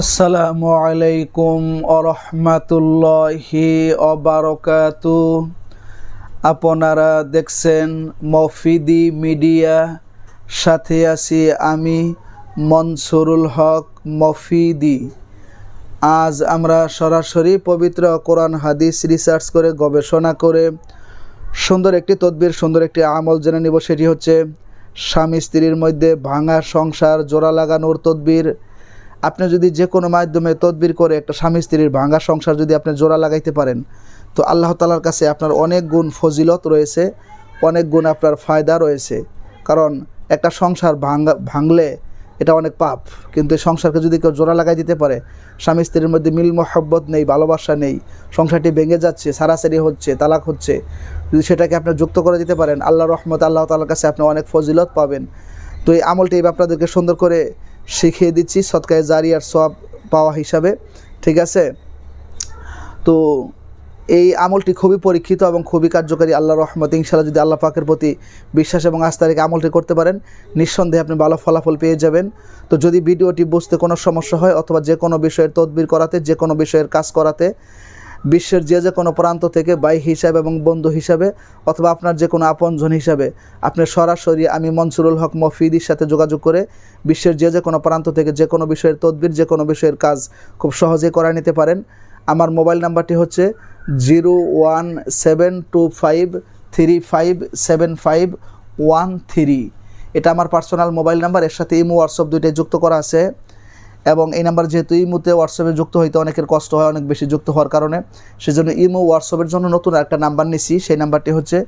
আসসালামু আলাইকুম আরহামাতুল্লাহি অবারকাতু। আপনারা দেখছেন মফিদি মিডিয়া, সাথে আছি আমি মনসুরুল হক মফিদি। আজ আমরা সরাসরি পবিত্র কোরআন হাদিস রিসার্চ করে গবেষণা করে সুন্দর একটি তদবির, সুন্দর একটি আমল জেনে নিব। সেটি হচ্ছে স্বামী স্ত্রীর মধ্যে ভাঙা সংসার জোড়া লাগানোর তদবির। আপনি যদি যে কোনো মাধ্যমে তদবির করে একটা স্বামী স্ত্রীর ভাঙা সংসার যদি আপনি জোড়া লাগাইতে পারেন, তো আল্লাহ তাআলার কাছে আপনার অনেক গুণ ফজিলত রয়েছে, অনেক গুণ আপনার ফায়দা রয়েছে। কারণ একটা সংসার ভাঙলে এটা অনেক পাপ, কিন্তু এই সংসারকে যদি কেউ জোড়া লাগাই দিতে পারে, স্বামী স্ত্রীর মধ্যে মিল মহব্বত নেই, ভালোবাসা নেই, সংসারটি ভেঙে যাচ্ছে, সারাসারি হচ্ছে, তালাক হচ্ছে, যদি সেটাকে আপনি যুক্ত করে দিতে পারেন, আল্লাহর রহমত আল্লাহ তাআলার কাছে আপনি অনেক ফজিলত পাবেন। তো এই আমলটি আপনাদেরকে সুন্দর করে শিখিয়ে দিচ্ছি সদকায়ে জারিয়ার সওয়াব পাওয়া হিসাবে, ঠিক আছে? তো এই আমলটি খুবই পরীক্ষিত এবং খুবই কার্যকারী। আল্লাহর রহমতে ইনশাআল্লাহ যদি আল্লাহ পাকের প্রতি বিশ্বাস এবং আস্থা রেখে আমলটি করতে পারেন, নিঃসন্দেহে আপনি ভালো ফলাফল পেয়ে যাবেন। তো যদি ভিডিওটি বুঝতে কোনো সমস্যা হয়, অথবা যে কোনো বিষয়ের তদবির করাতে, যে কোনো বিষয়ের কাজ করাতে, বিশ্বের যে কোনো প্রান্ত থেকে ভাই হিসাবে এবং বন্ধু হিসাবে, অথবা আপনার যে কোনো আপনজন হিসাবে আপনি সরাসরি আমি মনসুরুল হক মফিদির সাথে যোগাযোগ করে বিশ্বের যে কোনো প্রান্ত থেকে যে কোনো বিষয়ের তদবির, যে কোনো বিষয়ের কাজ খুব সহজেই করা নিতে পারেন। আমার মোবাইল নাম্বারটি হচ্ছে 01725357513। এটা আমার পার্সোনাল মোবাইল নাম্বার। এর সাথে ইমো হোয়াটসঅ্যাপ দুইটাই যুক্ত করা আছে। এবং এই নাম্বার যেহেতু ইমোতে হোয়াটসঅ্যাপে যুক্ত হইতে অনেকের কষ্ট হয়, অনেক বেশি যুক্ত হওয়ার কারণে, সেজন্য ইমো হোয়াটসঅ্যাপের জন্য নতুন একটা নাম্বার নিছি। সেই নাম্বারটি হচ্ছে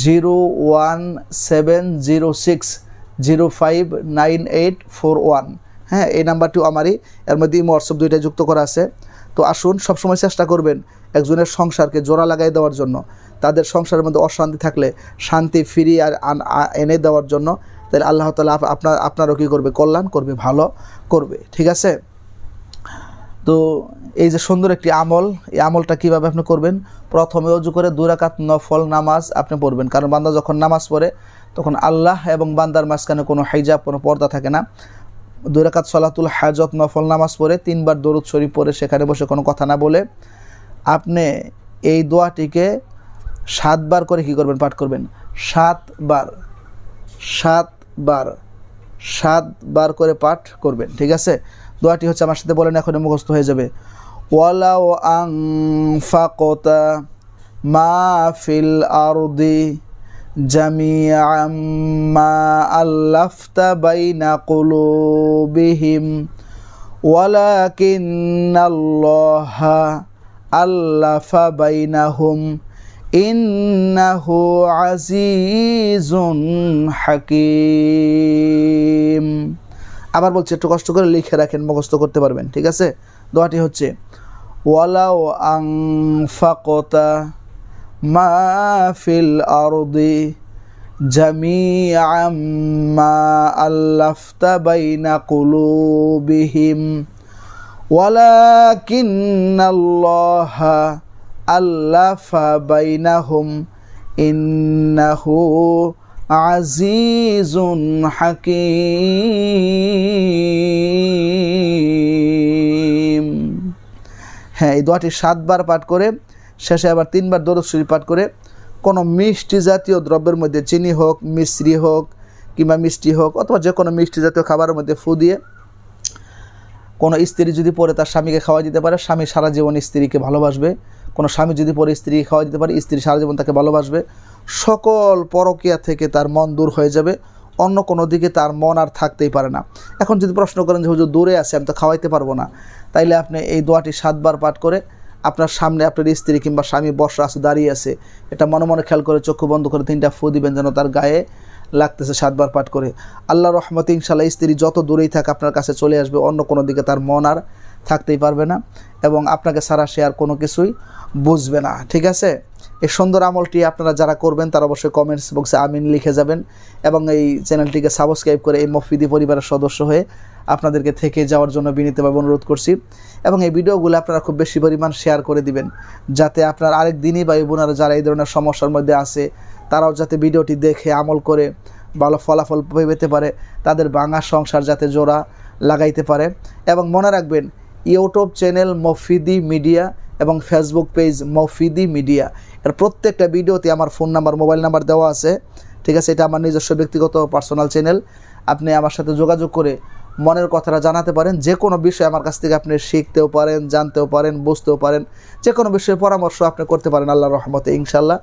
01706059841। হ্যাঁ, এই নাম্বারটিও আমারই, এর মধ্যে ইমো হোয়াটসঅ্যাপ দুইটাই যুক্ত করা আছে। তো আসুন, সবসময় চেষ্টা করবেন একজনের সংসারকে জোড়া লাগাই দেওয়ার জন্য, তাদের সংসারের মধ্যে অশান্তি থাকলে শান্তি ফিরিয়ে এনে দেওয়ার জন্য। তাহলে আল্লাহ তাআলা আপনারও কী করবে? কল্যাণ করবে, ভালো করবে, ঠিক আছে? তো এই যে সুন্দর একটি আমল, এই আমলটা কীভাবে আপনি করবেন? প্রথমে ওযু করে 2 রাকাত নফল নামাজ আপনি পড়বেন। কারণ বান্দা যখন নামাজ পড়ে তখন আল্লাহ এবং বান্দার মাঝখানে কোনো হিজাব, কোনো পর্দা থাকে না। 2 রাকাত সলাতুল হাজত নফল নামাজ পড়ে 3 বার দরুদ শরীফ পড়ে সেখানে বসে কোনো কথা না বলে আপনি এই দোয়াটিকে 7 বার করে কী করবেন? পাঠ করবেন। 7 বার করে পাঠ করবেন, ঠিক আছে? দোয়াটি হচ্ছে, আমার সাথে বলেন, এখন মুখস্থ হয়ে যাবে। ওয়ালাউ আনফাকতা মা ফিল আরদি জামিআম মা আল্লাফতা বাইনা কুলুবিহিম ওয়ালাকিন্নাল্লাহা আল্লাফা বাইনাহুম ইন্নাহু আজিজুন হাকিম। আবার বলছি, একটু কষ্ট করে লিখে রাখেন, মুখস্থ করতে পারবেন, ঠিক আছে? দোয়াটি হচ্ছে ওয়ালাউ আনফাকতা মা ফিল আরদি জামিআম মা আল্লাফতা বাইনা কুলুবিহিম ওয়ালাকিন্নাল্লাহা আল্লাফা বাইনাহুম ইন্নাহু আজিজুন হাকিম। হ্যাঁ, এই দোয়াটি 7 বার পাঠ করে শেষে আবার 3 বার দরুদ শরীফ পাঠ করে কোনো মিষ্টি জাতীয় দ্রব্যের মধ্যে, চিনি হোক, মিশ্রি হোক, কিংবা মিষ্টি হোক, অথবা যে কোনো মিষ্টি জাতীয় খাবারের মধ্যে ফু দিয়ে কোনো স্ত্রী যদি পরে তার স্বামীকে খাওয়া দিতে পারে, স্বামী সারা জীবন স্ত্রীকে ভালোবাসবে। কোনো স্বামী যদি পরে স্ত্রীকে খাওয়া দিতে পারে, স্ত্রী সারা জীবন তাকে ভালোবাসবে। সকল পরকীয়া থেকে তার মন দূর হয়ে যাবে, অন্য কোনো দিকে তার মন আর থাকতেই পারে না। এখন যদি প্রশ্ন করেন যে হুজুর দূরে আছে, আমি তো খাওয়াইতে পারবো না, তাইলে আপনি এই দোয়াটি 7 বার পাঠ করে আপনার সামনে আপনার স্ত্রী কিংবা স্বামী বসা আছে, দাঁড়িয়ে আছে, এটা মনে মনে খেয়াল করে চক্ষু বন্ধ করে 3টা ফু দিবেন যেন তার গায়ে লাগতেছে। 7 বার পাঠ করে আল্লাহর রহমতে ইনশাআল্লাহ স্ত্রী যত দূরেই থাক আপনার কাছে চলে আসবে, অন্য কোনো দিকে তার মন আর থাকতেই পারবে না, এবং আপনাকে ছাড়া সে আর কোনো কিছুই বুঝবে না, ঠিক আছে? এই সুন্দর আমলটি আপনারা যারা করবেন তারা অবশ্যই কমেন্টস বক্সে আমিন লিখে যাবেন, এবং এই চ্যানেলটিকে সাবস্ক্রাইব করে এই মফিদি পরিবারের সদস্য হয়ে আপনাদেরকে থেকে যাওয়ার জন্য বিনীতভাবে অনুরোধ করছি। এবং এই ভিডিওগুলো আপনারা খুব বেশি পরিমাণ শেয়ার করে দিবেন, যাতে আপনার আরেক দিনই ভাই বোনেরা যারা এই ধরনের সমস্যার মধ্যে আছে তারাও যাতে ভিডিওটি দেখে আমল করে ভালো ফলাফল পেতে পারে, তাদের ভাঙা সংসার যাতে জোড়া লাগাইতে পারে। এবং মনে রাখবেন, ইউটিউব চ্যানেল মফিদি মিডিয়া এবং ফেসবুক পেজ মফিদি মিডিয়া, এর প্রত্যেকটা ভিডিওতে আমার ফোন নাম্বার, মোবাইল নাম্বার দেওয়া আছে, ঠিক আছে? এটা আমার নিজস্ব ব্যক্তিগত পার্সোনাল চ্যানেল। আপনি আমার সাথে যোগাযোগ করে মনের কথাটা জানাতে পারেন। যে কোনো বিষয় আমার কাছ থেকে আপনি শিখতেও পারেন, জানতেও পারেন, বুঝতেও পারেন, যে কোনো বিষয়ে পরামর্শ আপনি করতে পারেন আল্লাহর রহমতে ইনশাল্লাহ।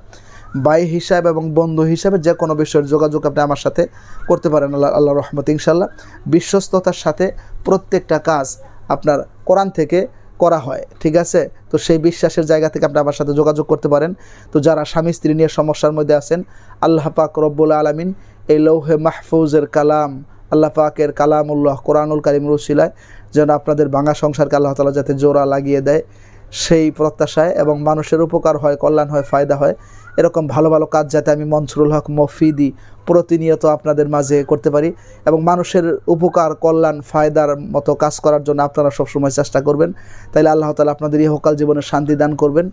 ভাই হিসাবে এবং বন্ধু হিসাবে যে কোনো বিষয়ের যোগাযোগ আপনি আমার সাথে করতে পারেন আল্লাহর রহমতে ইনশাল্লাহ। বিশ্বস্ততার সাথে প্রত্যেকটা কাজ আপনার কোরআন থেকে করা হয়, ঠিক আছে? তো সেই বিশ্বাসের জায়গা থেকে আপনি আমার সাথে যোগাযোগ করতে পারেন। তো যারা স্বামী স্ত্রী নিয়ে সমস্যার মধ্যে আছেন, আল্লাহ পাক রব্বুল আলামিন এই লৌহে মাহফুজের কালাম, আল্লাহ পাকের কালামুল্লাহ কোরআনুল কারীমের উসিলায় যেন আপনাদের ভাঙা সংসারকে আল্লাহ তাআলা যাতে জোড়া লাগিয়ে দেয়, সেই প্রত্যাশায়, এবং মানুষের উপকার হয়, কল্যাণ হয়, ফায়দা হয়, এরকম ভালো ভালো কাজ যাতে আমি মনসুরুল হক মফিদি প্রতিনিয়ত আপনাদের মাঝে করতে পারি, এবং মানুষের উপকার, কল্যাণ, ফায়দার মতো কাজ করার জন্য আপনারা সবসময় চেষ্টা করবেন। তাইলে আল্লাহ তাআলা আপনাদের ইহকাল জীবনে শান্তি দান করবেন,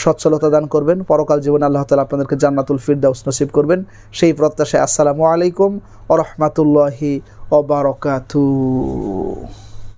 সচ্ছলতা দান করবেন, পরকাল জীবনে আল্লাহ তাআলা আপনাদেরকে জান্নাতুল ফিরদাউস নসিব করবেন। সেই প্রত্যাশায় আসসালামু আলাইকুম ওয়া রাহমাতুল্লাহি ওয়া বারাকাতুহু।